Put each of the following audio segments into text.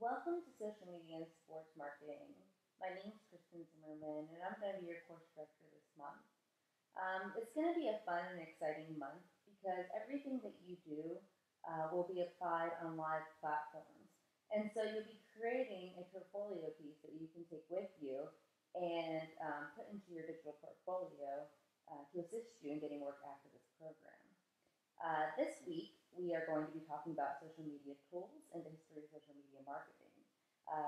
Welcome to Social Media and Sports Marketing. My name is Kristen Zimmerman, and I'm going to be your course director this month. It's going to be a fun and exciting month because everything that you do will be applied on live platforms. And so you'll be creating a portfolio piece that you can take with you and put into your digital portfolio to assist you in getting work after this program. This week, we are going to be talking about social media tools and the history of social media marketing.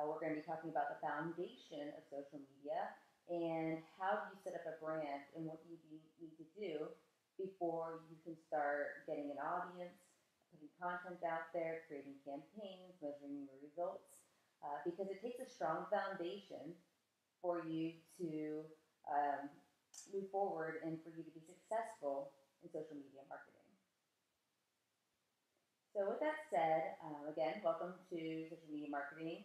We're going to be talking about the foundation of social media and how do you set up a brand and what you need to do before you can start getting an audience, putting content out there, creating campaigns, measuring your results, because it takes a strong foundation for you to move forward and for you to be successful in social media marketing. So with that said, again, welcome to Social Media Marketing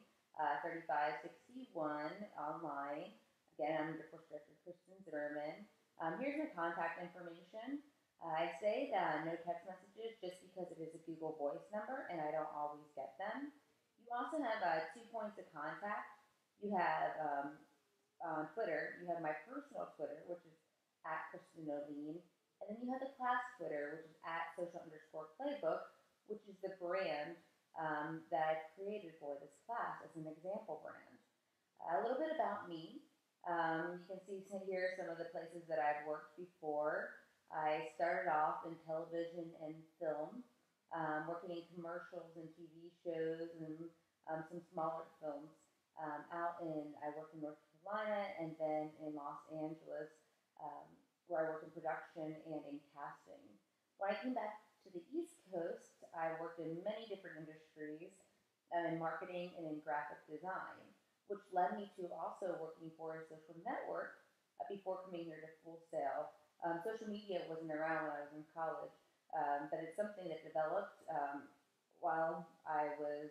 3561 online. Again, I'm your course director, Kristen Zimmerman. Here's my contact information. I say that no text messages just because it is a Google Voice number and I don't always get them. You also have 2 points of contact. You have on Twitter, you have my personal Twitter, which is at Kristen Noline, and then you have the class Twitter, which is at social_playbook, which is the brand that I've created for this class as an example brand. A little bit about me. You can see here some of the places that I've worked before. I started off in television and film, working in commercials and TV shows and some smaller films. I worked in North Carolina and then in Los Angeles, where I worked in production and in casting. When I came back to the East Coast, I worked in many different industries in marketing and in graphic design, which led me to also working for a social network before coming here to Full Sail. Social media wasn't around when I was in college, but it's something that developed while I was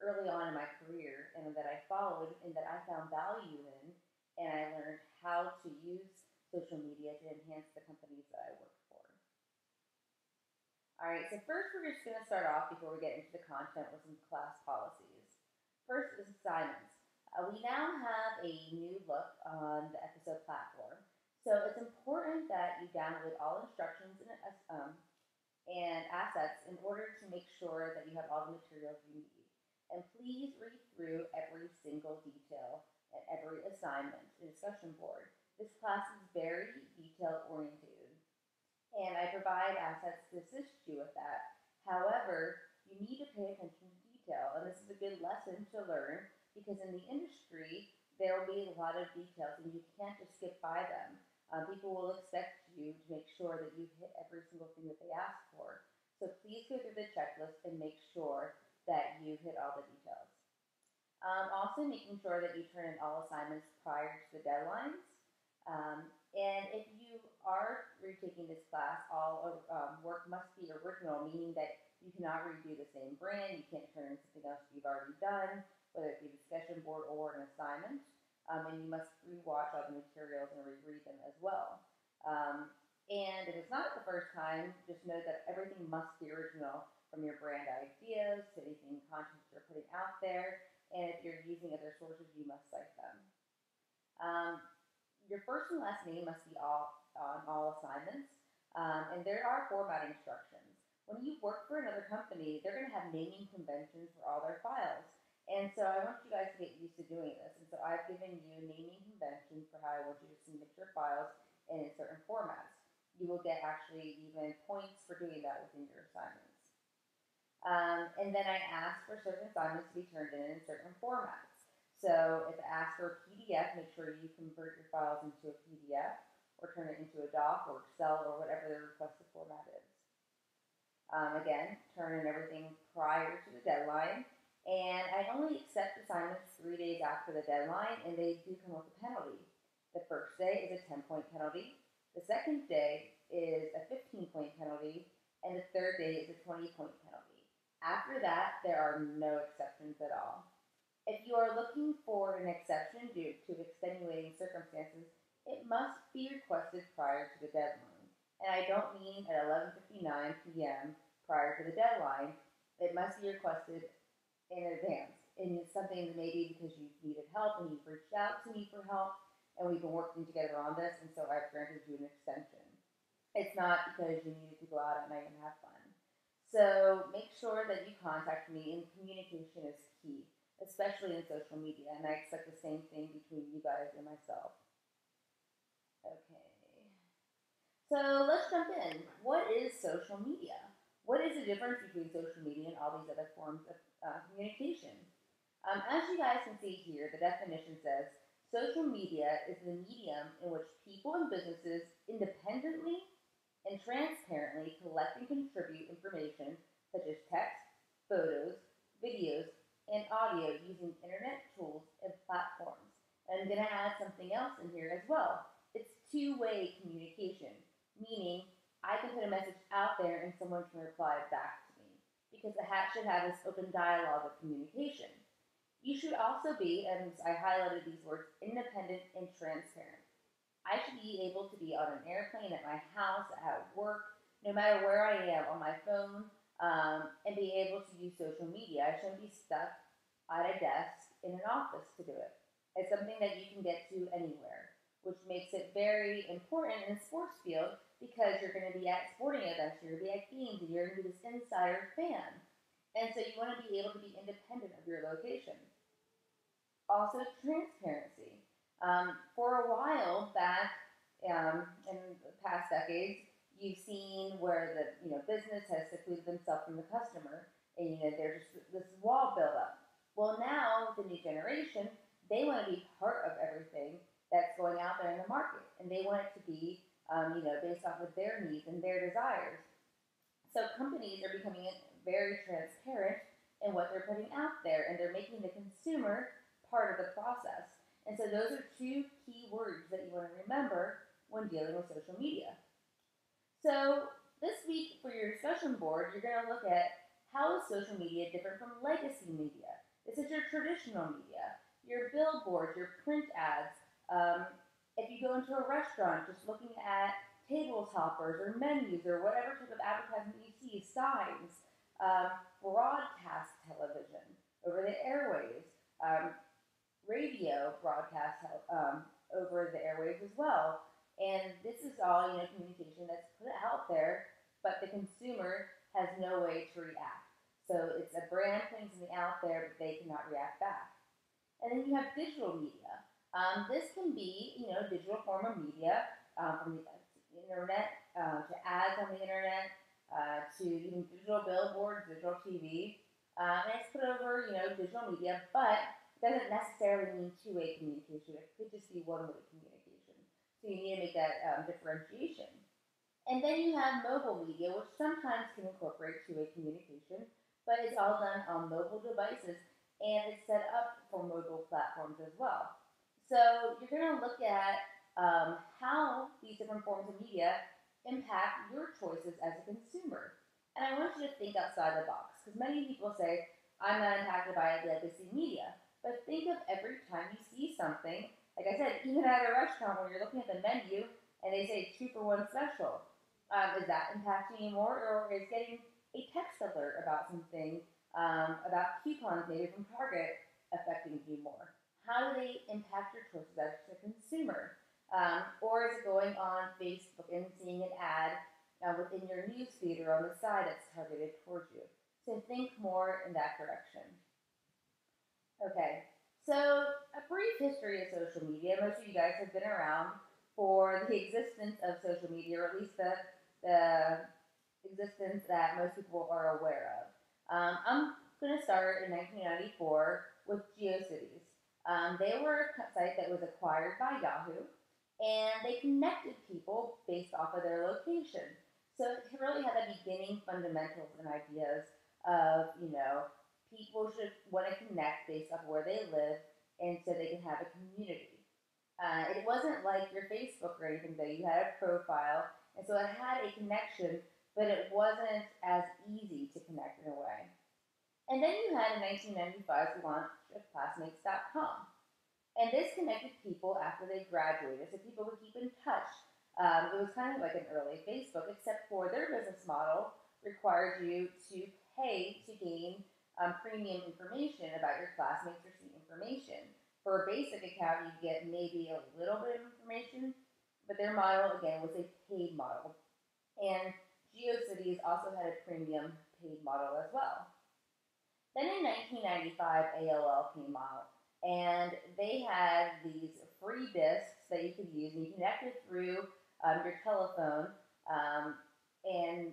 early on in my career and that I followed and that I found value in, and I learned how to use social media to enhance the companies that I worked for. All right, so first we're just going to start off before we get into the content with some class policies. First is assignments. We now have a new look on the episode platform. So it's important that you download all instructions and assets in order to make sure that you have all the materials you need. And please read through every single detail and every assignment and discussion board. This class is very detail oriented, and I provide assets to assist you with that. However, you need to pay attention to detail, and this is a good lesson to learn because in the industry, there will be a lot of details and you can't just skip by them. People will expect you to make sure that you hit every single thing that they ask for. So please go through the checklist and make sure that you hit all the details. Also making sure that you turn in all assignments prior to the deadlines. And if you are retaking this class, all work must be original, meaning that you cannot redo the same brand, you can't turn in something else you've already done, whether it be a discussion board or an assignment, and you must rewatch all the materials and reread them as well. And if it's not the first time, just know that everything must be original, from your brand ideas to anything content you're putting out there, and if you're using other sources, you must cite them. Your first and last name must be on all assignments, and there are formatting instructions. When you work for another company, they're going to have naming conventions for all their files, and so I want you guys to get used to doing this, and so I've given you naming conventions for how I want you to submit your files in certain formats. You will get actually even points for doing that within your assignments. And then I ask for certain assignments to be turned in certain formats. So if it asks for a PDF, make sure you convert your files into a PDF or turn it into a doc or Excel or whatever the requested format is. Again, turn in everything prior to the deadline. And I only accept assignments 3 days after the deadline, and they do come with a penalty. The first day is a 10-point penalty. The second day is a 15-point penalty. And the third day is a 20-point penalty. After that, there are no exceptions at all. If you are looking for an exception due to extenuating circumstances, it must be requested prior to the deadline. And I don't mean at 11:59 p.m. prior to the deadline. It must be requested in advance. And it's something that maybe because you needed help and you've reached out to me for help, and we've been working together on this, and so I've granted you an extension. It's not because you needed to go out at night and have fun. So make sure that you contact me, and communication is key, especially in social media, and I expect the same thing between you guys and myself. Okay. So let's jump in. What is social media? What is the difference between social media and all these other forms of communication? As you guys can see here, the definition says social media is the medium in which people and businesses independently and transparently collect and contribute information such as text, photos, videos, and audio using internet tools and platforms. And I'm going to add something else in here as well. It's two-way communication, meaning I can put a message out there and someone can reply back to me, because the hat should have this open dialogue of communication. You should also be, and I highlighted these words, independent and transparent. I should be able to be on an airplane, at my house, at work, no matter where I am, on my phone, and be able to use social media. I shouldn't be stuck at a desk in an office to do it. It's something that you can get to anywhere, which makes it very important in the sports field, because you're going to be at sporting events, you're going to be at games, and you're going to be this insider fan. And so you want to be able to be independent of your location. Also, transparency. For a while back, in the past decades, you've seen where the business has secluded themselves from the customer, and there's just this wall built up. Well, now with the new generation, they want to be part of everything that's going out there in the market, and they want it to be based off of their needs and their desires. So companies are becoming very transparent in what they're putting out there, and they're making the consumer part of the process. And so those are two key words that you want to remember when dealing with social media. So this week for your discussion board, you're going to look at how is social media different from legacy media. This is your traditional media, your billboards, your print ads. If you go into a restaurant, just looking at table toppers or menus or whatever type of advertisement you see, signs, broadcast television over the airwaves, radio broadcast over the airwaves as well. And this is all communication that's put out there, but the consumer has no way to react. So it's a brand putting something out there, but they cannot react back. And then you have digital media. This can be, digital form of media, from the internet to ads on the internet to even digital billboards, digital TV. And it's put over, digital media, but it doesn't necessarily mean two-way communication. It could just be one-way communication. So you need to make that differentiation. And then you have mobile media, which sometimes can incorporate two-way communication, but it's all done on mobile devices, and it's set up for mobile platforms as well. So you're going to look at how these different forms of media impact your choices as a consumer. And I want you to think outside the box, because many people say, I'm not impacted by legacy media. But think of every time you see something, like I said, even at a restaurant when you're looking at the menu and they say 2 for 1 special. Is that impacting you more, or is getting a text alert about something, about coupons maybe from Target, affecting you more? How do they impact your choices as a consumer? Or is it going on Facebook and seeing an ad within your newsfeed or on the side that's targeted towards you? So think more in that direction. Okay, so a brief history of social media. Most of you guys have been around for the existence of social media, or at least the existence that most people are aware of. I'm going to start in 1994 with GeoCities. They were a site that was acquired by Yahoo, and they connected people based off of their location. So it really had the beginning fundamentals and ideas of, people should want to connect based off where they live, and so they can have a community. It wasn't like your Facebook or anything, though. You had a profile, and so it had a connection, but it wasn't as easy to connect in a way. And then you had in 1995 the launch of Classmates.com. And this connected people after they graduated, so people would keep in touch. It was kind of like an early Facebook, except for their business model required you to pay to gain premium information about your classmates or student information. For a basic account, you get maybe a little bit of information, but their model, again, was a paid model. And GeoCities also had a premium paid model as well. Then in 1995, AOL came out, and they had these free discs that you could use, and you connected through your telephone, and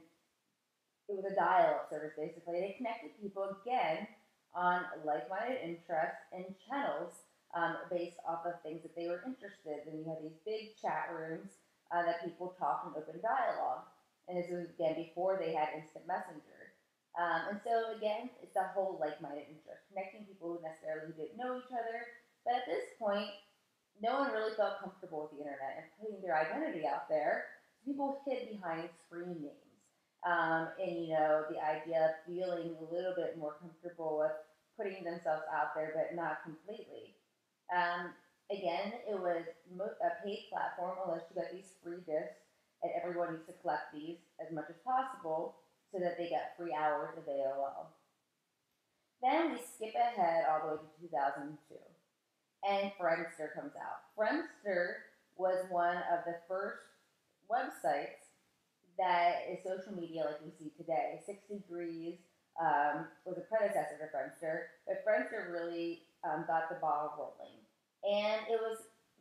it was a dial-up service basically. They connected people again on like-minded interests and channels based off of things that they were interested in. You had these big chat rooms that people talked in open dialogue, and this was again before they had instant messenger. And so again, it's that whole like-minded interest, connecting people who necessarily didn't know each other, but at this point, no one really felt comfortable with the internet and putting their identity out there. So people hid behind screen names. And the idea of feeling a little bit more comfortable with putting themselves out there, but not completely. Again, it was a paid platform unless you got these free discs, and everyone needs to collect these as much as possible so that they get free hours of AOL. Then we skip ahead all the way to 2002, and Friendster comes out. Friendster was one of the first websites that is social media like we see today. 6 Degrees was a predecessor to Friendster, but Friendster really got the ball rolling. And it was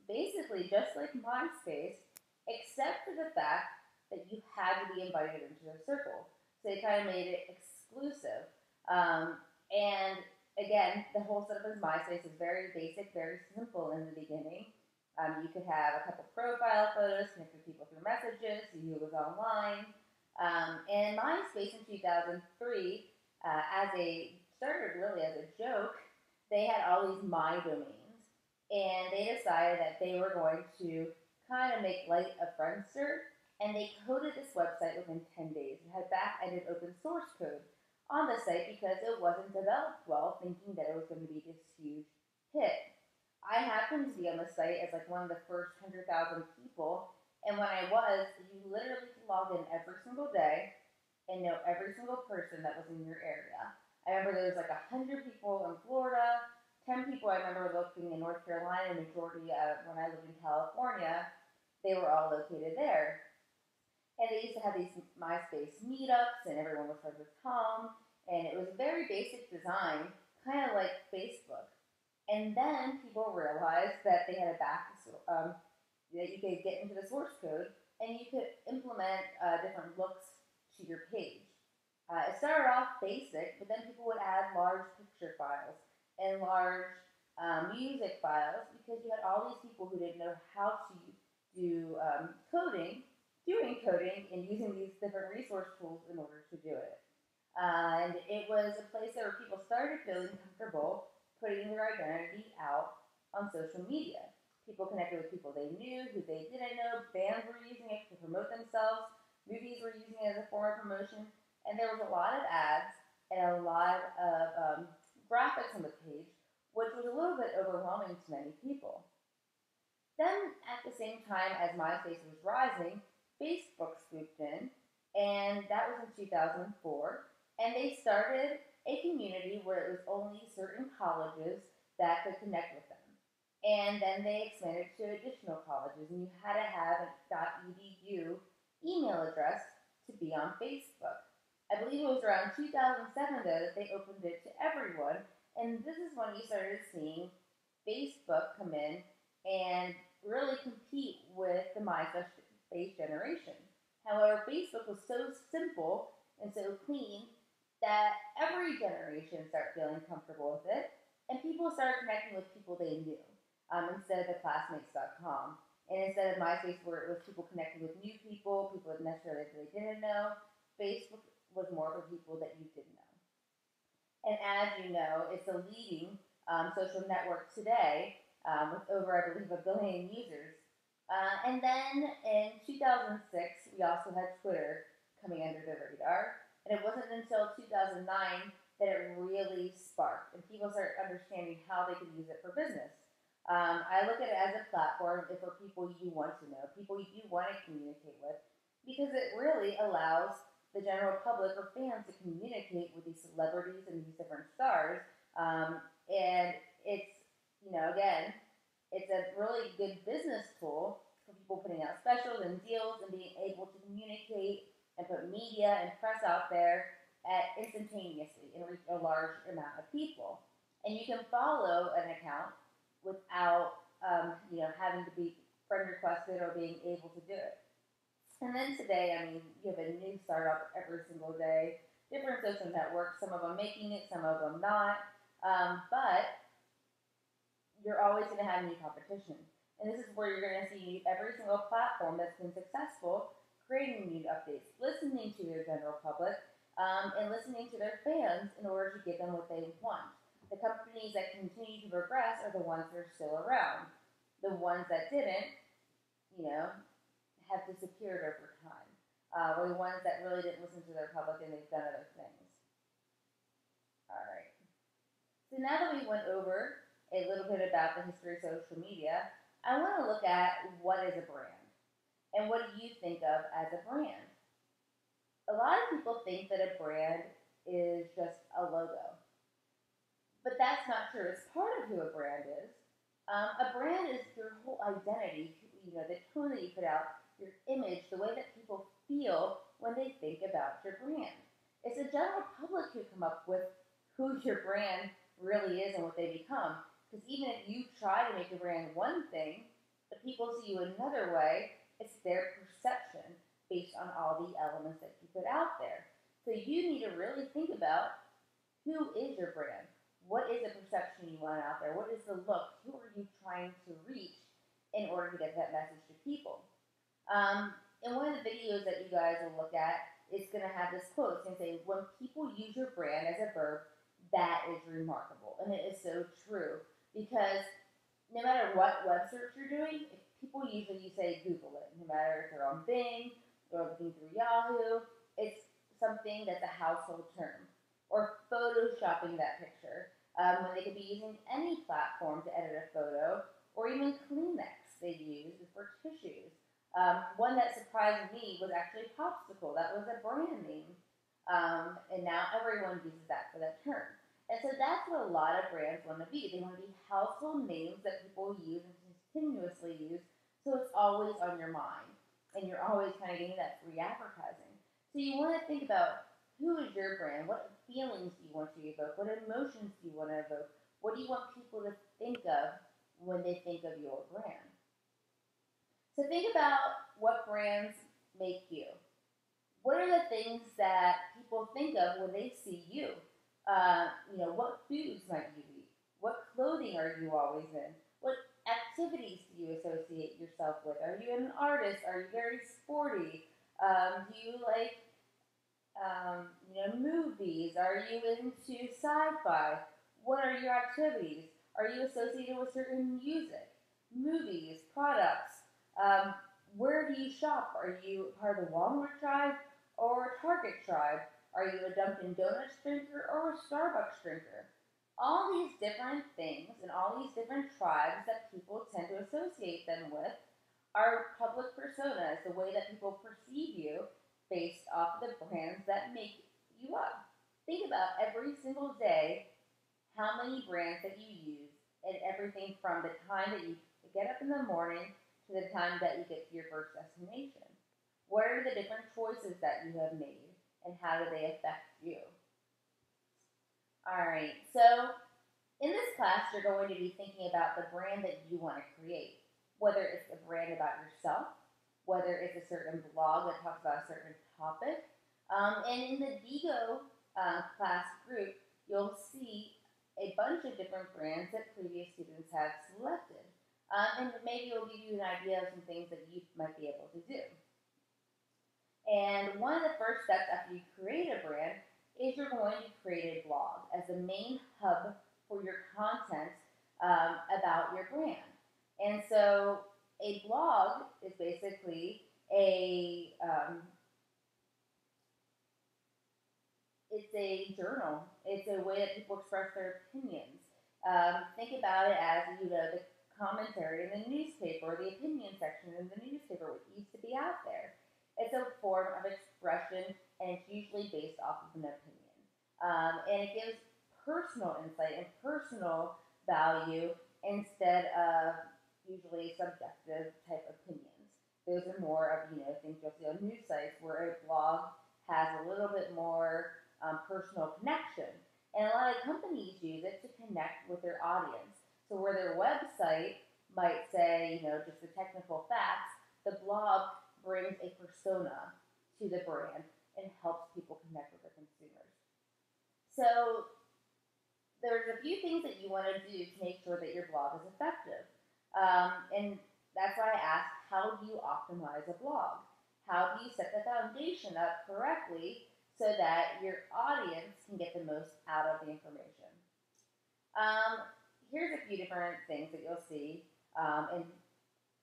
basically just like MySpace, except for the fact that you had to be invited into their circle. So they kind of made it exclusive. And again, the whole setup of MySpace was very basic, very simple in the beginning. You could have a couple profile photos, connect with people through messages, see who was online. And MySpace in 2003, started really as a joke, they had all these my domains. And they decided that they were going to kind of make light of Friendster, and they coded this website within 10 days. It had back-ended open source code on the site because it wasn't developed well, thinking that it was going to be this huge hit. I happened to be on the site as like one of the first 100,000 people, and when I was, you literally could log in every single day and know every single person that was in your area. I remember there was like 100 people in Florida, 10 people I remember looking in North Carolina, and majority when I lived in California, they were all located there. And they used to have these MySpace meetups, and everyone was friends with Tom, and it was very basic design, kind of like Facebook. And then people realized that they had that you could get into the source code and you could implement different looks to your page. It started off basic, but then people would add large picture files and large music files because you had all these people who didn't know how to do doing coding and using these different resource tools in order to do it. And it was a place where people started feeling comfortable putting their identity out on social media. People connected with people they knew, who they didn't know. Bands were using it to promote themselves. Movies were using it as a form of promotion. And there was a lot of ads and a lot of graphics on the page, which was a little bit overwhelming to many people. Then, at the same time as MySpace was rising, Facebook swooped in, and that was in 2004. And they started a community where it was only certain colleges that could connect with them. And then they expanded to additional colleges, and you had to have an .edu email address to be on Facebook. I believe it was around 2007, though, that they opened it to everyone, and this is when you started seeing Facebook come in and really compete with the MySpace generation. However, Facebook was so simple and so clean that every generation started feeling comfortable with it, and people started connecting with people they knew instead of the classmates.com. And instead of MySpace, where it was people connecting with new people that necessarily they didn't know, Facebook was more for people that you did know. And as you know, it's a leading social network today with over, I believe, 1 billion users. And then in 2006, we also had Twitter coming under the radar. And it wasn't until 2009 that it really sparked, and people started understanding how they could use it for business. I look at it as a platform for people you want to know, people you want to communicate with, because it really allows the general public or fans to communicate with these celebrities and these different stars. And it's, again, it's a really good business tool for people putting out specials and deals and being able to communicate and put media and press out there instantaneously and reach a large amount of people. And you can follow an account without, having to be friend requested or being able to do it. And then today, you have a new startup every single day, different social networks, some of them making it, some of them not. But you're always going to have new competition. And this is where you're going to see every single platform that's been successful creating new updates, listening to their general public, and listening to their fans in order to give them what they want. The companies that continue to progress are the ones that are still around. The ones that didn't, have disappeared over time. Or the ones that really didn't listen to their public and they've done other things. All right. So now that we went over a little bit about the history of social media, I want to look at what is a brand. And what do you think of as a brand? A lot of people think that a brand is just a logo. But that's not true. It's part of who a brand is. A brand is your whole identity, the tone that you put out, your image, the way that people feel when they think about your brand. It's the general public who come up with who your brand really is and what they become. Because even if you try to make your brand one thing, but people see you another way, it's their perception based on all the elements that you put out there. So you need to really think about who is your brand? What is the perception you want out there? What is the look? Who are you trying to reach in order to get that message to people? And one of the videos that you guys will look at is going to have this quote. It's going to say, when people use your brand as a verb, that is remarkable. And it is so true. Because no matter what web search you're doing, if people usually say Google it. No matter if they're on Bing, or looking through Yahoo, it's something that's a household term. Or photoshopping that picture, when they could be using any platform to edit a photo, or even Kleenex they use for tissues. One that surprised me was actually Popsicle. That was a brand name, and now everyone uses that for that term. And so that's what a lot of brands want to be. They want to be household names that people use and continuously use, so it's always on your mind, and you're always kind of getting that free advertising. So you want to think about, who is your brand? What feelings do you want to evoke? What emotions do you want to evoke? What do you want people to think of when they think of your brand? So think about what brands make you. What are the things that people think of when they see you? What foods might you eat? What clothing are you always in? What activities do you associate yourself with? Are you an artist? Are you very sporty? Do you like movies? Are you into sci-fi? What are your activities? Are you associated with certain music, movies, products? Where do you shop? Are you part of the Walmart tribe or Target tribe? Are you a Dunkin' Donuts drinker or a Starbucks drinker? All these different things and all these different tribes that people tend to associate them with are public personas, the way that people perceive you based off of the brands that make you up. Think about every single day how many brands that you use, and everything from the time that you get up in the morning to the time that you get to your first destination. What are the different choices that you have made, and how do they affect you? Alright, so in this class, you're going to be thinking about the brand that you want to create. Whether it's a brand about yourself, whether it's a certain blog that talks about a certain topic. And in the DIGO class group, you'll see a bunch of different brands that previous students have selected. And maybe it'll give you an idea of some things that you might be able to do. And one of the first steps after you create a brand is you're going to create a blog as the main hub for your content about your brand. And so a blog is basically it's a journal. It's a way that people express their opinions. Think about it as, the commentary in the newspaper, or the opinion section in the newspaper, what used to be out there. It's a form of expression and it's usually based off of an opinion. And it gives personal insight and personal value instead of usually subjective type opinions. Those are more of, things you'll see on news sites where a blog has a little bit more personal connection. And a lot of companies use it to connect with their audience. So where their website might say, just the technical facts, the blog brings a persona to the brand and helps people connect with their consumers. So there's a few things that you want to do to make sure that your blog is effective. And that's why I asked, how do you optimize a blog? How do you set the foundation up correctly so that your audience can get the most out of the information? Here's a few different things that you'll see in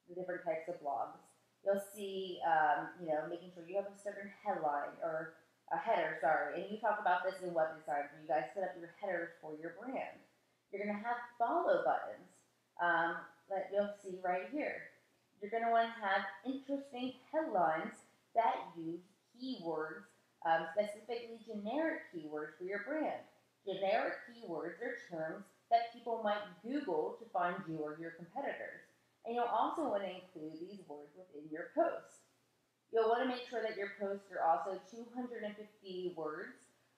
the different types of blogs. You'll see, making sure you have a certain headline or a header, and you talk about this in web design where you guys set up your headers for your brand. You're going to have follow buttons that you'll see right here. You're going to want to have interesting headlines that use keywords, specifically generic keywords for your brand. Generic keywords are terms that people might Google to find you or your competitors. And you'll also want to include these words within your post. You'll want to make sure that your posts are also 250 words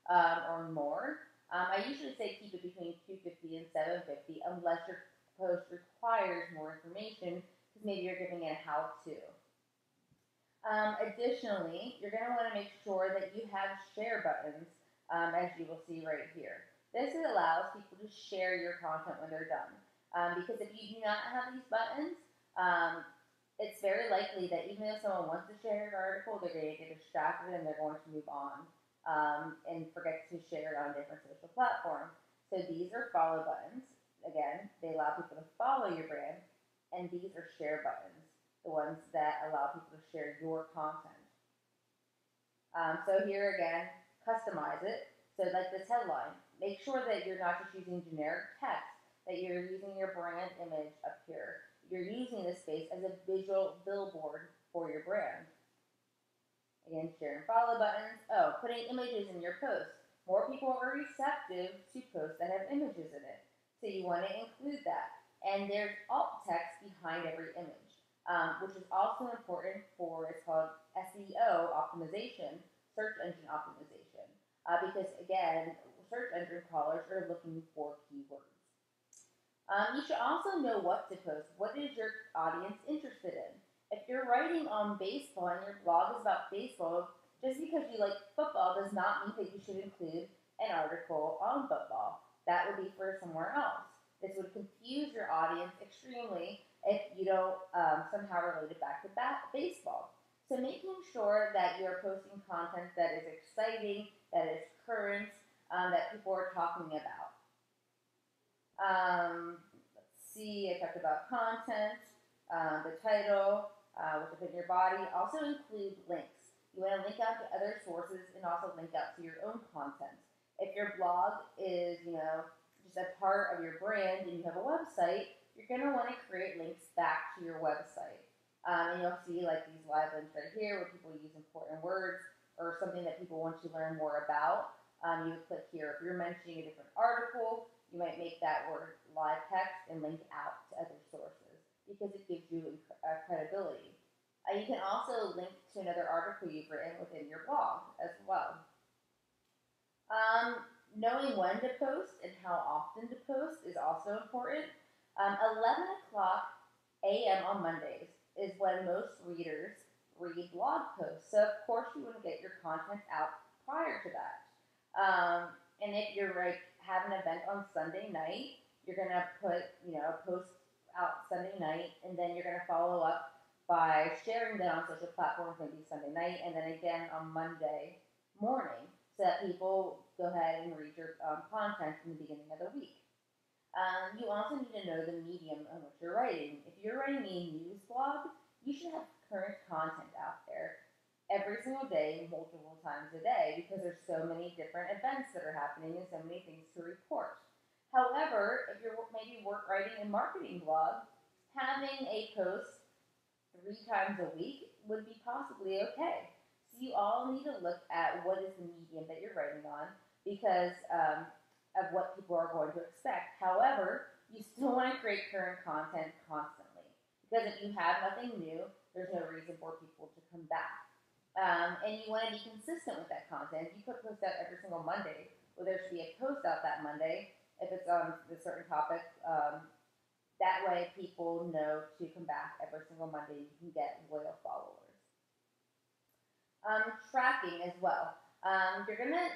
or more. I usually say keep it between 250 and 750 unless your post requires more information because maybe you're giving it a how-to. Additionally, you're going to want to make sure that you have share buttons, as you will see right here. This allows people to share your content when they're done. Because if you do not have these buttons, it's very likely that even if someone wants to share an article, they're going to get distracted and they're going to move on and forget to share it on different social platforms. So these are follow buttons. Again, they allow people to follow your brand, and these are share buttons, the ones that allow people to share your content. So here again, customize it. So like this headline, make sure that you're not just using generic text, that you're using your brand image up here. You're using this space as a visual billboard for your brand. Again, share and follow buttons. Oh, putting images in your posts. More people are receptive to posts that have images in it. So you want to include that. And there's alt text behind every image, which is also important for, it's called SEO optimization, search engine optimization. Because again, search engine crawlers are looking for keywords. You should also know what to post. What is your audience interested in? If you're writing on baseball and your blog is about baseball, just because you like football does not mean that you should include an article on football. That would be for somewhere else. This would confuse your audience extremely if you don't somehow relate it back to baseball. So making sure that you're posting content that is exciting, that is current, that people are talking about. Let's see, I talked about content, the title, within your body. Also include links. You want to link out to other sources and also link out to your own content. If your blog is, just a part of your brand and you have a website, you're going to want to create links back to your website. And you'll see like these live links right here where people use important words or something that people want to learn more about. You would click here. If you're mentioning a different article, you might make that word live text and link out to other sources because it gives you credibility. You can also link to another article you've written within your blog as well. Knowing when to post and how often to post is also important. 11 o'clock a.m. on Mondays is when most readers read blog posts. So, of course, you want to get your content out prior to that. And if you're have an event on Sunday night, you're going to put, post out Sunday night, and then you're going to follow up by sharing that on social platforms, maybe Sunday night, and then again on Monday morning, so that people go ahead and read your content in the beginning of the week. You also need to know the medium on which you're writing. If you're writing a news blog, you should have current content out there every single day, multiple times a day, because there's so many different events that are happening and so many things to report. However, if you're maybe writing a marketing blog, having a post 3 times a week would be possibly okay. So So you all need to look at what is the medium that you're writing on because of what people are going to expect. However, you still want to create current content constantly because if you have nothing new, there's no reason for people to come back. And you want to be consistent with that content. If you put posts out every single Monday, well, there should be a post out that Monday if it's on a certain topic. That way, people know to come back every single Monday. You can get loyal followers. Tracking as well. You're going to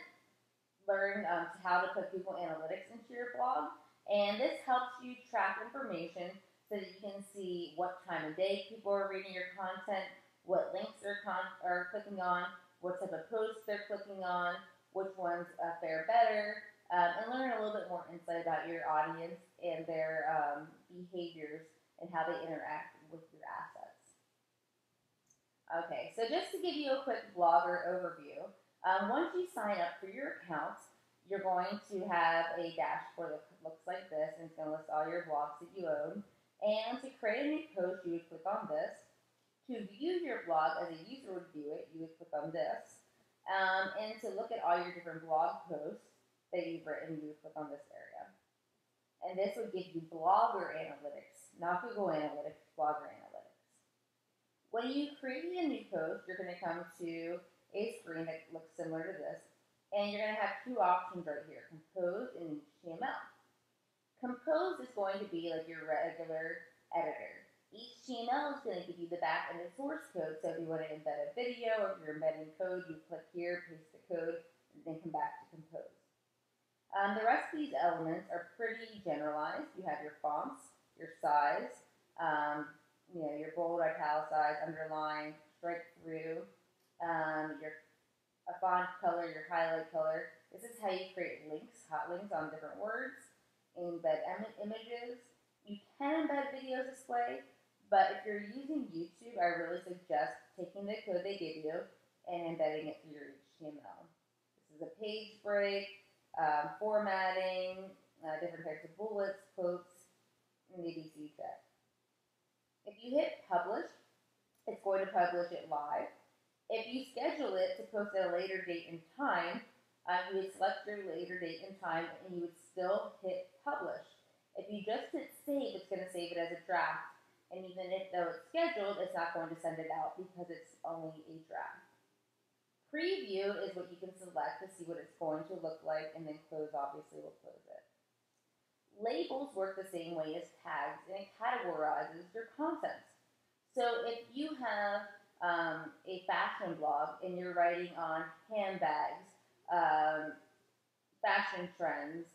learn how to put Google Analytics into your blog, and this helps you track information so that you can see what time of day people are reading your content, what links are clicking on, what type of posts they're clicking on, which ones fare better, and learn a little bit more insight about your audience and their behaviors and how they interact with your assets. Okay, so just to give you a quick blogger overview, once you sign up for your account, you're going to have a dashboard that looks like this, and it's going to list all your blogs that you own. And to create a new post, you would click on this. To view your blog as a user would view it, you would click on this. And to look at all your different blog posts that you've written, you would click on this area. And this would give you blogger analytics, not Google Analytics, blogger analytics. When you create a new post, you're going to come to a screen that looks similar to this, and you're going to have two options right here, Compose and HTML. Compose is going to be like your regular editor. HTML is going to give you the back end of source code, so if you want to embed a video or if you're embedding code, you click here, paste the code, and then come back to Compose. The rest of these elements are pretty generalized. You have your fonts, your size, your bold, italicized, underline, strike through, your font color, your highlight color. This is how you create links, hot links on different words, embed images. You can embed video display, but if you're using YouTube, I really suggest taking the code they give you and embedding it through your HTML. This is a page break, formatting, different types of bullets, quotes, and ABC text. If you hit publish, it's going to publish it live. If you schedule it to post at a later date and time, you would select your later date and time, and you would still hit publish. If you just hit save, it's going to save it as a draft. And even though it's scheduled, it's not going to send it out because it's only a draft. Preview is what you can select to see what it's going to look like, and then close obviously will close it. Labels work the same way as tags, and it categorizes your content. So if you have a fashion blog and you're writing on handbags, fashion trends,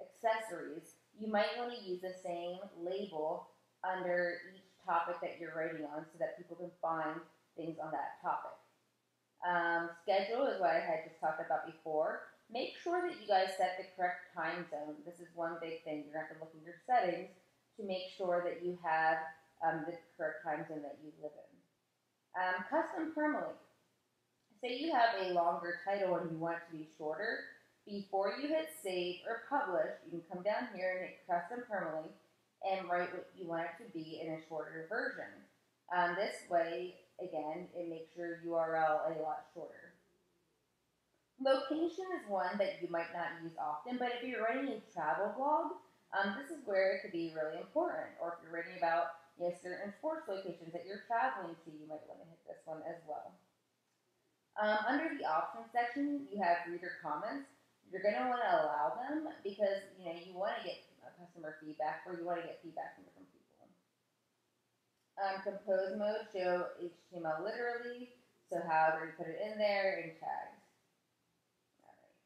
accessories, you might want to use the same label under each topic that you're writing on so that people can find things on that topic. Schedule is what I had just talked about before. Make sure that you guys set the correct time zone. This is one big thing. You're going to have to look in your settings to make sure that you have the correct time zone that you live in. Custom permalink. Say you have a longer title and you want it to be shorter. Before you hit save or publish, you can come down here and hit custom permalink and write what you want it to be in a shorter version. This way, again, it makes your URL a lot shorter. Location is one that you might not use often, but if you're writing a travel blog, this is where it could be really important. Or if you're writing about certain sports locations that you're traveling to, you might want to hit this one as well. Under the options section, you have reader comments. You're going to want to allow them because you want to get customer feedback, or you want to get feedback from different people. Compose mode, show HTML literally, so however you put it in there, in tags. All right.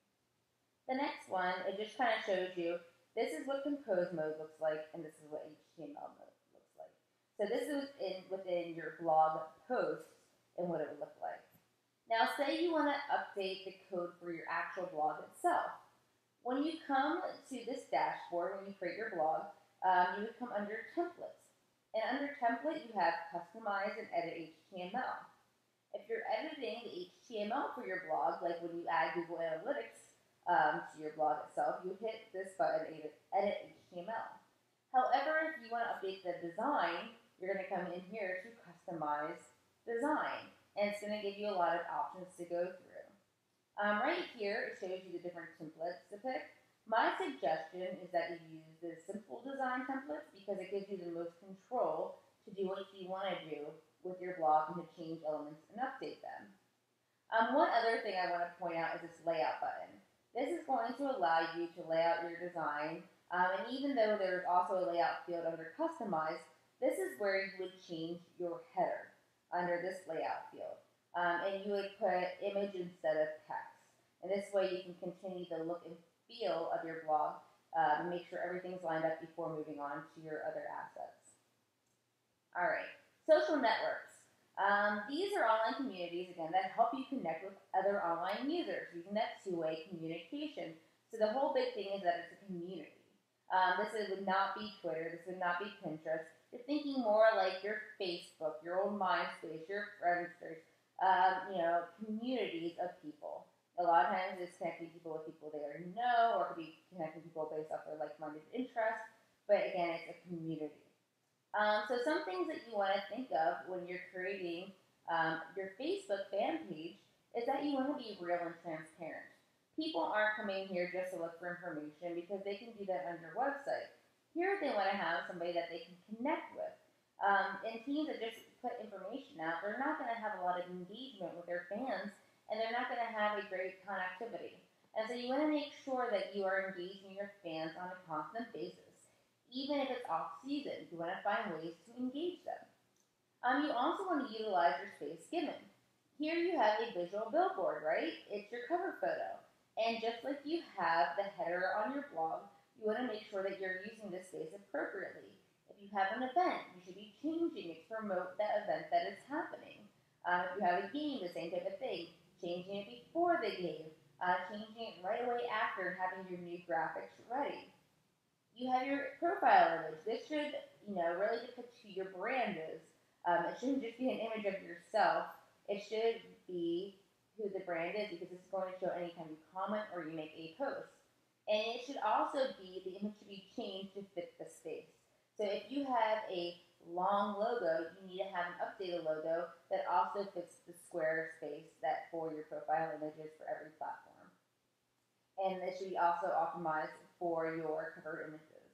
The next one, it just kind of shows you, this is what compose mode looks like, and this is what HTML mode looks like. So this is within your blog posts and what it would look like. Now, say you want to update the code for your actual blog itself. When you come to this dashboard, when you create your blog, you would come under Templates. And under Template, you have Customize and Edit HTML. If you're editing the HTML for your blog, like when you add Google Analytics to your blog itself, you hit this button, Edit HTML. However, if you want to update the design, you're going to come in here to Customize Design. and it's going to give you a lot of options to go through. Right here, it shows you the different templates to pick. My suggestion is that you use the simple design templates because it gives you the most control to do what you want to do with your blog and to change elements and update them. One other thing I want to point out is this layout button. This is going to allow you to lay out your design, and even though there's also a layout field under Customize, this is where you would change your header under this layout field. And you would put image instead of text. And this way you can continue the look and feel of your blog and make sure everything's lined up before moving on to your other assets. All right, social networks. These are online communities, again, that help you connect with other online users using that two-way communication. So the whole big thing is that it's a community. Would not be Twitter. This would not be Pinterest. You're thinking more like your Facebook, your old MySpace, your Friendsters, communities of people. A lot of times it's connecting people with people they already know, or it could be connecting people based off their like-minded interests. But again, it's a community. So some things that you want to think of when you're creating your Facebook fan page is that you want to be real and transparent. People aren't coming here just to look for information because they can do that on your website. Here they want to have somebody that they can connect with. And teams that just put information out, they're not going to have a lot of engagement with their fans, and they're not going to have a great connectivity. And so you want to make sure that you are engaging your fans on a constant basis. Even if it's off-season, you want to find ways to engage them. You also want to utilize your space given. Here you have a visual billboard, right? It's your cover photo. And just like you have the header on your blog, you want to make sure that you're using this space appropriately. If you have an event, you should be changing it to promote that event that is happening. If you have a game, the same type of thing. Changing it before the game, changing it right away after, and having your new graphics ready. You have your profile image. This should, really depict who your brand is. It shouldn't just be an image of yourself. It should be who the brand is because it's going to show anytime you comment or you make a post. And it should also be, the image should be changed to fit the space. So if you have a long logo, you need to have an updated logo that also fits the square space that for your profile images for every platform. And this should be also optimized for your cover images.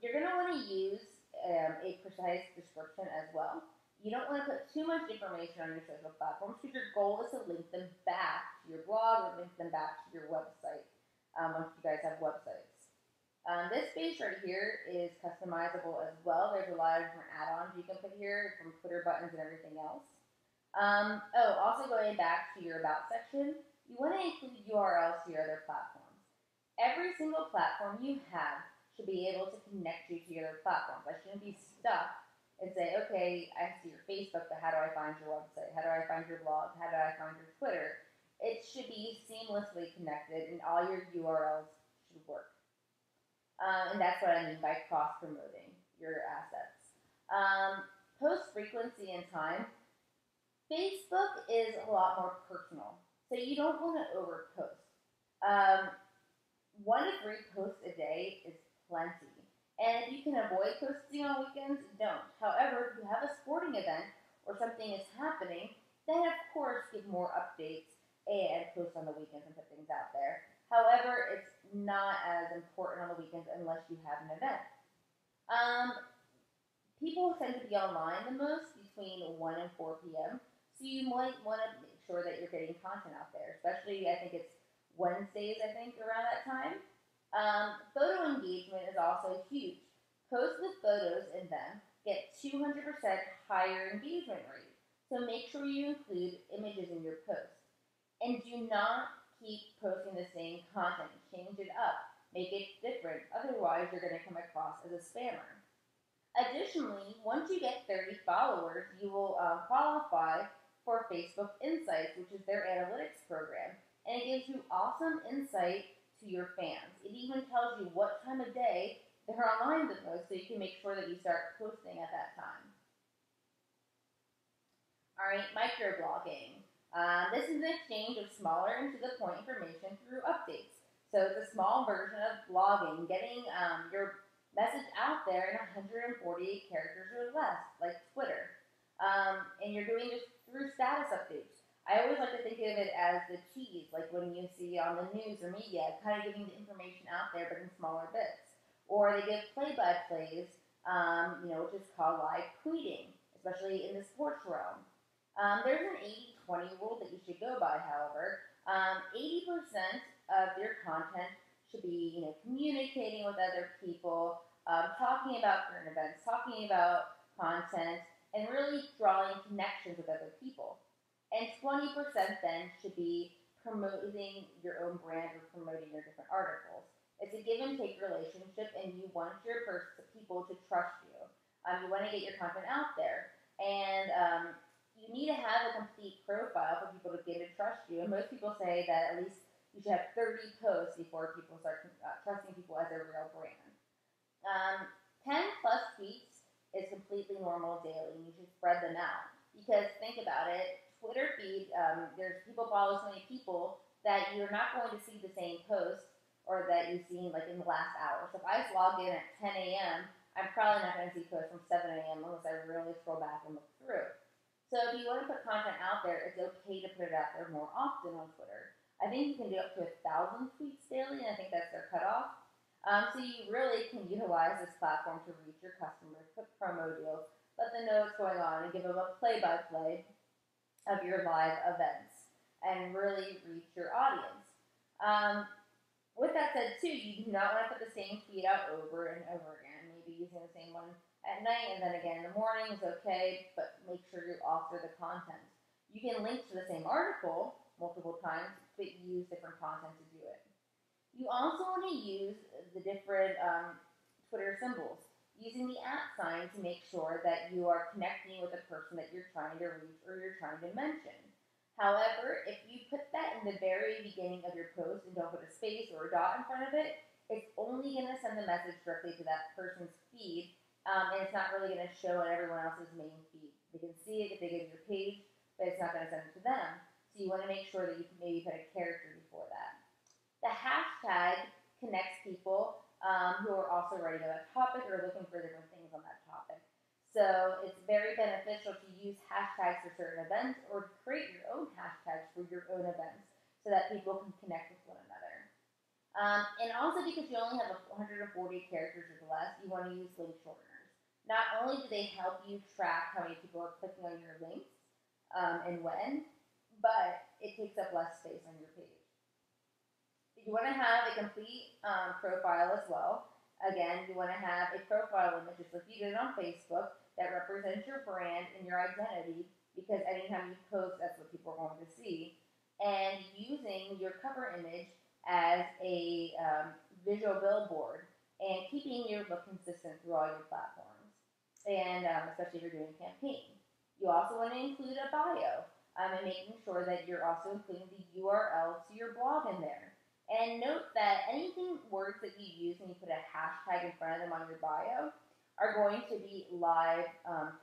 You're going to want to use a precise description as well. You don't want to put too much information on your social platforms because your goal is to link them back to your blog or link them back to your website once you guys have websites. This space right here is customizable as well. There's a lot of different add-ons you can put here from Twitter buttons and everything else. Also going back to your About section, you want to include URLs to your other platforms. Every single platform you have should be able to connect you to your other platforms. I shouldn't be stuck and say, okay, I see your Facebook, but how do I find your website? How do I find your blog? How do I find your Twitter? It should be seamlessly connected, and all your URLs should work. And that's what I mean by cross-promoting your assets. Post frequency and time. Facebook is a lot more personal, so you don't want to overpost. 1 to 3 posts a day is plenty. And if you can avoid posting on weekends, don't. However, if you have a sporting event or something is happening, then of course give more updates and post on the weekends and put things out there. However, it's not as important on the weekends unless you have an event. People tend to be online the most between 1 and 4 p.m., so you might want to make sure that you're getting content out there, especially I think it's Wednesdays, around that time. Photo engagement is also huge. Posts with photos in them get 200% higher engagement rate, so make sure you include images in your post. And do not keep posting the same content. Change it up. Make it different. Otherwise, you're going to come across as a spammer. Additionally, once you get 30 followers, you will qualify for Facebook Insights, which is their analytics program. And it gives you awesome insight to your fans. It even tells you what time of day they're online the most, so you can make sure that you start posting at that time. All right, microblogging. This is an exchange of smaller and to-the-point information through updates. So it's a small version of blogging, getting your message out there in 148 characters or less, like Twitter. And you're doing this through status updates. I always like to think of it as the cheese, like when you see on the news or media, kind of giving the information out there, but in smaller bits. Or they give play-by-plays, which is called live tweeting, especially in the sports realm. There's an 80-20 rule that you should go by, however. 80% of your content should be, communicating with other people, talking about current events, talking about content, and really drawing connections with other people. And 20% then should be promoting your own brand or promoting your different articles. It's a give and take relationship, and you want your people to trust you. You want to get your content out there, and you need to have a complete profile for people to get to trust you. And most people say that at least you should have 30 posts before people start trusting people as a real brand. 10 plus tweets is completely normal daily, and you should spread them out. Because think about it, Twitter feed, there's people follow so many people that you're not going to see the same post or that you've seen like in the last hour. So if I just log in at 10 a.m., I'm probably not going to see posts from 7 a.m. unless I really scroll back and look through. So if you want to put content out there, it's okay to put it out there more often on Twitter. I think you can do up to 1,000 tweets daily, and I think that's their cutoff. So you really can utilize this platform to reach your customers, put promo deals, let them know what's going on, and give them a play-by-play of your live events, and really reach your audience. With that said, too, you do not want to put the same tweet out over and over again. Maybe using the same one at night and then again in the morning is okay, but make sure you alter the content. You can link to the same article multiple times, but use different content to do it. You also want to use the different Twitter symbols, using the @ sign to make sure that you are connecting with the person that you're trying to reach or you're trying to mention. However, if you put that in the very beginning of your post and don't put a space or a dot in front of it, it's only going to send the message directly to that person's feed, and it's not really going to show on everyone else's main feed. They can see it if they go to your page, but it's not going to send it to them. So you want to make sure that you can maybe put a character before that. The hashtag connects people who are also writing about a topic or looking for different things on that topic. So it's very beneficial to use hashtags for certain events or to create your own hashtags for your own events so that people can connect with one another. And also because you only have 140 characters or less, you want to use link shorteners. Not only do they help you track how many people are clicking on your links and when, but it takes up less space on your page. You want to have a complete profile as well. Again, you want to have a profile image, just like you did on Facebook, that represents your brand and your identity, because anytime you post, that's what people are going to see. And using your cover image as a visual billboard and keeping your look consistent through all your platforms, and especially if you're doing a campaign. You also want to include a bio and making sure that you're also including the URL to your blog in there. And note that words that you use when you put a hashtag in front of them on your bio are going to be live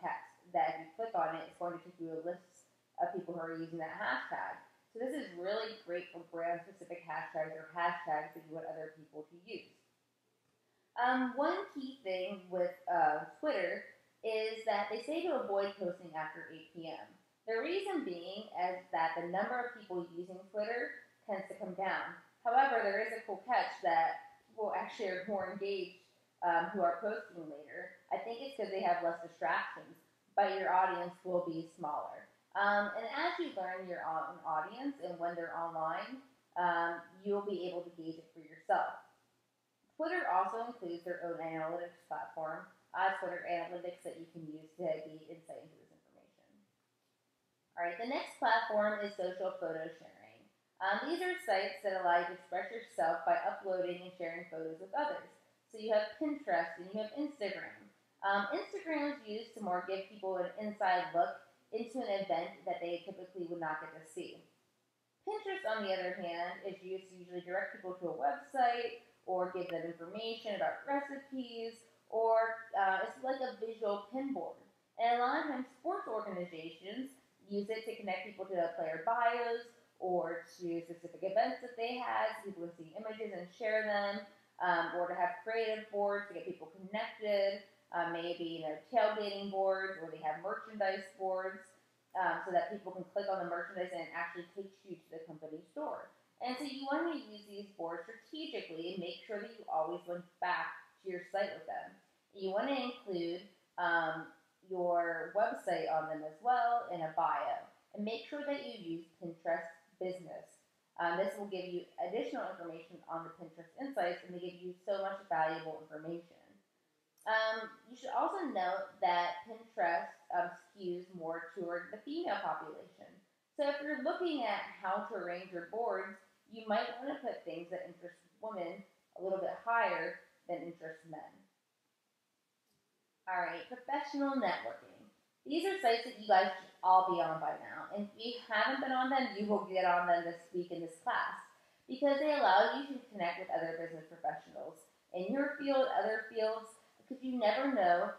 text. That if you click on it, it's going to take you a list of people who are using that hashtag. So this is really great for brand-specific hashtags or hashtags that you want other people to use. One key thing with Twitter is that they say to avoid posting after 8 p.m. The reason being is that the number of people using Twitter tends to come down. However, there is a cool catch that people actually are more engaged who are posting later. I think it's because they have less distractions, but your audience will be smaller. And as you learn your own audience and when they're online, you'll be able to gauge it for yourself. Twitter also includes their own analytics platform, Twitter Analytics, that you can use to gain insight into this information. All right, the next platform is social photo sharing. These are sites that allow you to express yourself by uploading and sharing photos with others. So you have Pinterest and you have Instagram. Instagram is used to more give people an inside look into an event that they typically would not get to see. Pinterest, on the other hand, is used to usually direct people to a website or give them information about recipes, or it's like a visual pinboard. And a lot of times sports organizations use it to connect people to player bios or to specific events that they had, so people can see images and share them, or to have creative boards to get people connected, maybe tailgating boards, or they have merchandise boards. so that people can click on the merchandise and it actually takes you to the company store. And so you want to use these boards strategically and make sure that you always link back to your site with them. You want to include your website on them as well in a bio. And make sure that you use Pinterest Business. This will give you additional information on the Pinterest Insights, and they give you so much valuable information. You should also note that Pinterest skews more toward the female population. So if you're looking at how to arrange your boards, you might want to put things that interest women a little bit higher than interest men. All right, professional networking. These are sites that you guys should all be on by now. And if you haven't been on them, you will get on them this week in this class because they allow you to connect with other business professionals in your field, other fields, because you never know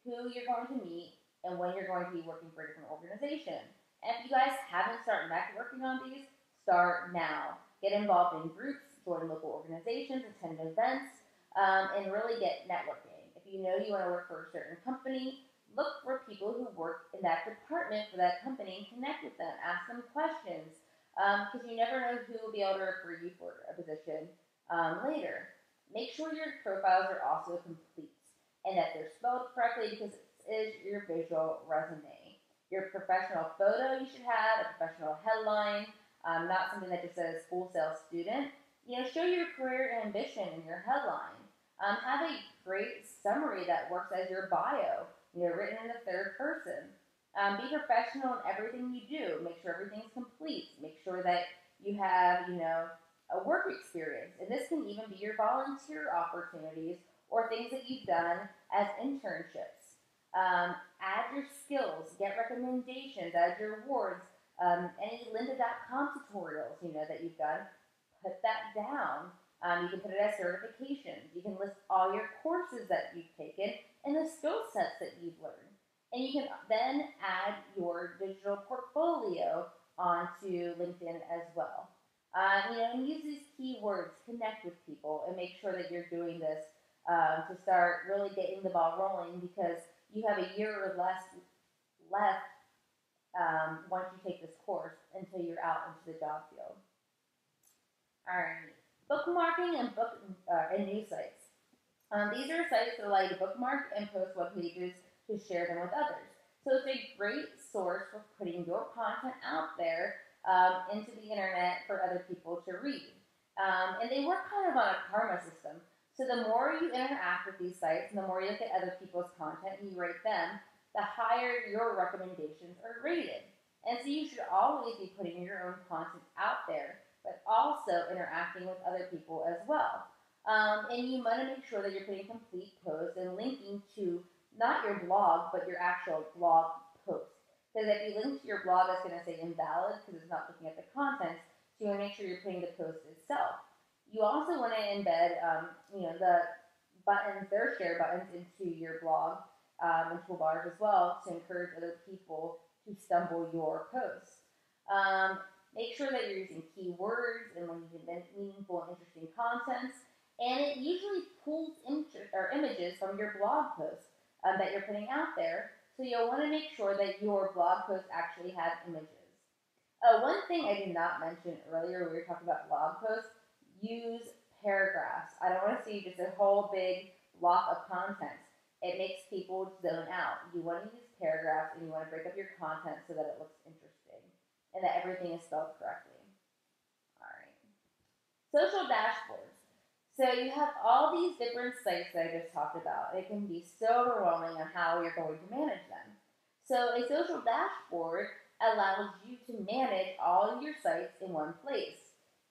who you're going to meet and when you're going to be working for a different organization. And if you guys haven't started networking on these, start now. Get involved in groups, join local organizations, attend events, and really get networking. If you know you want to work for a certain company, look for people who work in that department for that company and connect with them. Ask them questions because you never know who will be able to refer you for a position later. Make sure your profiles are also complete and that they're spelled correctly because it is your visual resume. Your professional photo you should have, a professional headline, not something that just says Full Sail Student. Show your career ambition in your headline. Have a great summary that works as your bio, written in the third person. Be professional in everything you do. Make sure everything's complete. Make sure that you have, a work experience. And this can even be your volunteer opportunities or things that you've done as internships. Add your skills. Get recommendations. Add your awards. Any lynda.com tutorials, that you've done. Put that down. You can put it as certifications. You can list all your courses that you've taken and the skill sets that you've learned. And you can then add your digital portfolio onto LinkedIn as well. And use these keywords, connect with people, and make sure that you're doing this to start really getting the ball rolling because you have a year or less left once you take this course until you're out into the job field. All right. Bookmarking and news sites. These are sites that allow you to bookmark and post web pages to share them with others. So it's a great source for putting your content out there into the internet for other people to read. And they work kind of on a karma system. So the more you interact with these sites and the more you look at other people's content and you rate them, the higher your recommendations are rated. And so you should always be putting your own content out there, but also interacting with other people as well. And you want to make sure that you're putting complete posts and linking to not your blog, but your actual blog post. Because if you link to your blog, it's going to say invalid because it's not looking at the contents. So you want to make sure you're putting the post itself. You also want to embed, the buttons, their share buttons into your blog and toolbars as well to encourage other people to stumble your posts. Make sure that you're using keywords and when you invent meaningful and interesting contents. And it usually pulls images from your blog post that you're putting out there. So you'll want to make sure that your blog posts actually have images. One thing I did not mention earlier when we were talking about blog posts, use paragraphs. I don't want to see just a whole big block of content. It makes people zone out. You want to use paragraphs and you want to break up your content so that it looks interesting and that everything is spelled correctly. All right. Social dashboards. So you have all these different sites that I just talked about. It can be so overwhelming on how you're going to manage them. So a social dashboard allows you to manage all your sites in one place.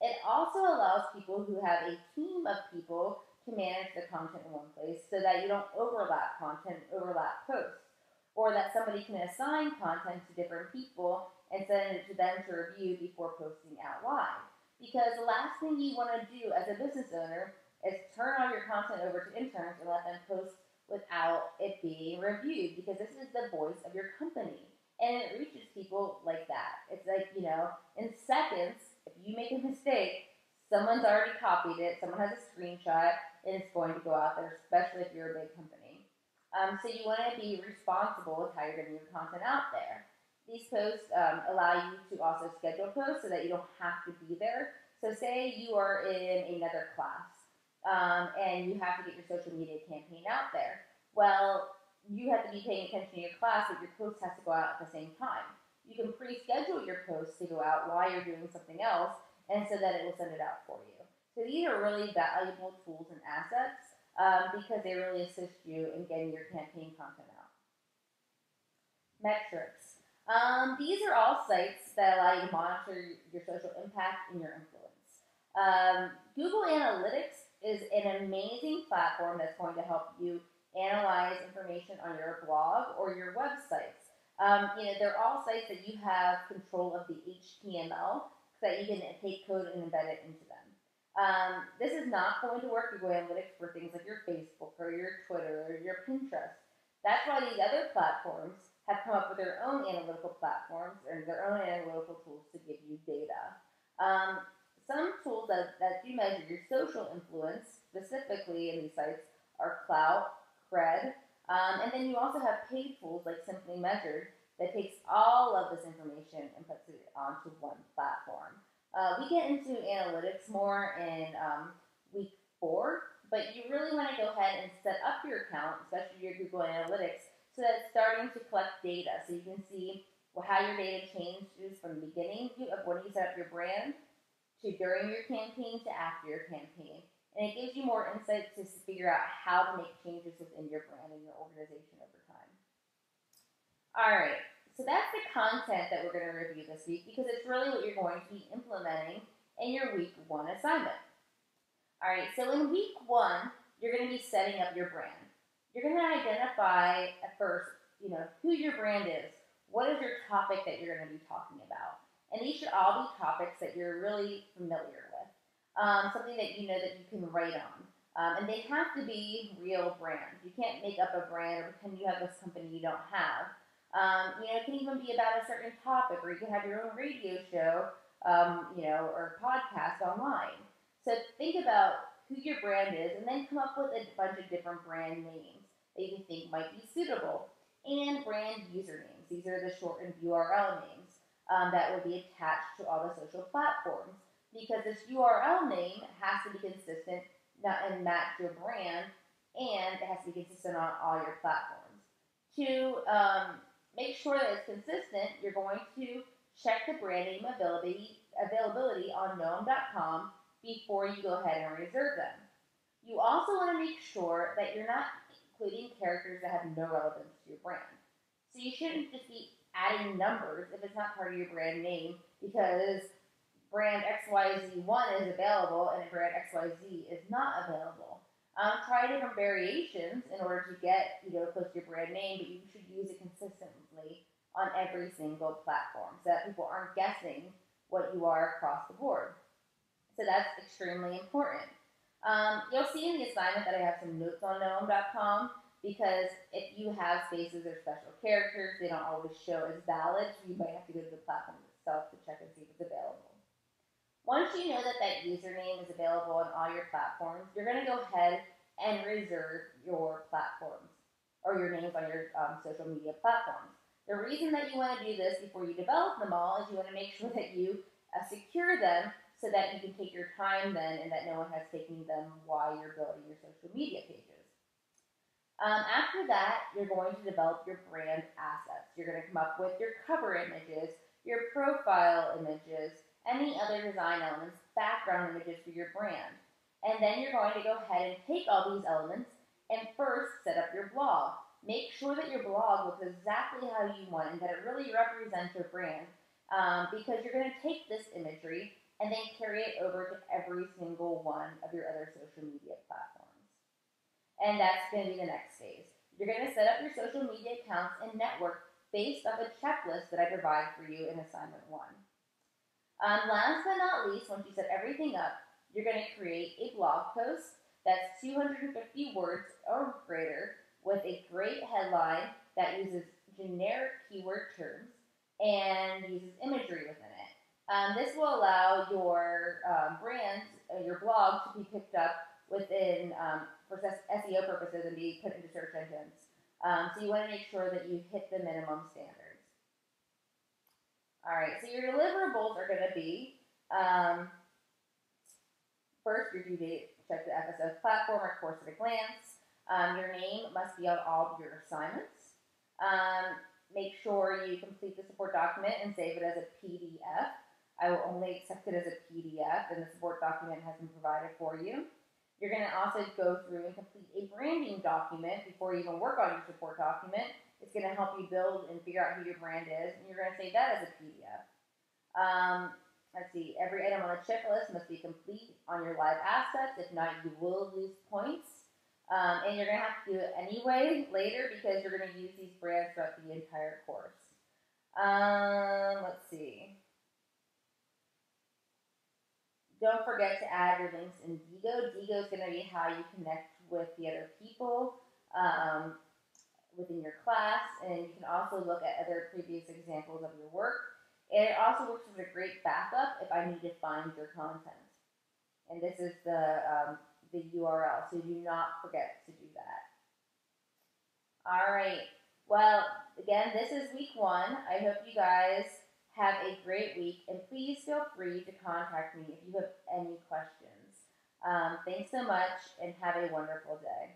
It also allows people who have a team of people to manage the content in one place so that you don't overlap content, overlap posts, or that somebody can assign content to different people and send it to them to review before posting out live. Because the last thing you want to do as a business owner is turn all your content over to interns and let them post without it being reviewed because this is the voice of your company. And it reaches people like that. It's like, in seconds, if you make a mistake, someone's already copied it, someone has a screenshot, and it's going to go out there, especially if you're a big company. So you want to be responsible with how you're getting your content out there. These posts allow you to also schedule posts so that you don't have to be there. So say you are in another class and you have to get your social media campaign out there. Well, you have to be paying attention to your class, but your post has to go out at the same time. You can pre-schedule your posts to go out while you're doing something else, and so that it will send it out for you. So these are really valuable tools and assets because they really assist you in getting your campaign content out. Metrics. These are all sites that allow you to monitor your social impact and your influence. Google Analytics is an amazing platform that's going to help you analyze information on your blog or your websites. They're all sites that you have control of the HTML so that you can take code and embed it into them. This is not going to work Google Analytics for things like your Facebook or your Twitter or your Pinterest. That's why these other platforms have come up with their own analytical platforms and their own analytical tools to give you data. Some tools that do measure your social influence, specifically in these sites, are Clout, Cred, and then you also have paid tools like Simply Measured that takes all of this information and puts it onto one platform. We get into analytics more in week 4, but you really want to go ahead and set up your account, especially your Google Analytics, so that it's starting to collect data. So you can see how your data changes from the beginning of when you set up your brand to during your campaign to after your campaign. And it gives you more insight to figure out how to make changes within your brand and your organization over time. All right, so that's the content that we're going to review this week because it's really what you're going to be implementing in your week 1 assignment. All right, so in week 1, you're going to be setting up your brand. You're going to identify at first, who your brand is. What is your topic that you're going to be talking about? And these should all be topics that you're really familiar with. Something that you know that you can write on. And they have to be real brands. You can't make up a brand or pretend you have this company you don't have. It can even be about a certain topic, or you can have your own radio show, or podcast online. So think about who your brand is, and then come up with a bunch of different brand names that you think might be suitable. And brand usernames. These are the shortened URL names that will be attached to all the social platforms. Because this URL name has to be consistent and match your brand, and it has to be consistent on all your platforms. To make sure that it's consistent, you're going to check the brand name availability on Gnome.com before you go ahead and reserve them. You also want to make sure that you're not including characters that have no relevance to your brand. So you shouldn't just be adding numbers if it's not part of your brand name, because brand XYZ1 is available and brand XYZ is not available. Try different variations in order to get close to your brand name, but you should use it consistently on every single platform so that people aren't guessing what you are across the board. So that's extremely important. You'll see in the assignment that I have some notes on Gnome.com, because if you have spaces or special characters, they don't always show as valid, so you might have to go to the platform itself to check and see if it's available. Once you know that that username is available on all your platforms, you're going to go ahead and reserve your platforms or your names on your social media platforms. The reason that you want to do this before you develop them all is you want to make sure that you secure them so that you can take your time then and that no one has taken them while you're building your social media pages. After that, you're going to develop your brand assets. You're going to come up with your cover images, your profile images, any other design elements, background images for your brand. And then you're going to go ahead and take all these elements and first set up your blog. Make sure that your blog looks exactly how you want and that it really represents your brand, because you're going to take this imagery and then carry it over to every single one of your other social media platforms. And that's going to be the next phase. You're going to set up your social media accounts and network based off a checklist that I provide for you in assignment 1. Last but not least, once you set everything up, you're going to create a blog post that's 250 words or greater with a great headline that uses generic keyword terms and uses imagery within it. This will allow your brand, your blog, to be picked up within for SEO purposes and be put into search engines. So you want to make sure that you hit the minimum standards. All right, so your deliverables are going to be first, your due date, check the FSO platform or course at a glance. Your name must be on all of your assignments. Make sure you complete the support document and save it as a PDF. I will only accept it as a PDF, and the support document has been provided for you. You're going to also go through and complete a branding document before you even work on your support document. It's going to help you build and figure out who your brand is, and you're going to save that as a PDF. Let's see, every item on the checklist must be complete on your live assets. If not, you will lose points. And you're going to have to do it anyway later because you're going to use these brands throughout the entire course. Let's see. Don't forget to add your links in Digo. Digo is going to be how you connect with the other people within your class, and you can also look at other previous examples of your work. And it also works as a great backup if I need to find your content. And this is the URL, so do not forget to do that. All right. Well, again, this is week 1. I hope you guys have a great week, and please feel free to contact me if you have any questions. Thanks so much, and have a wonderful day.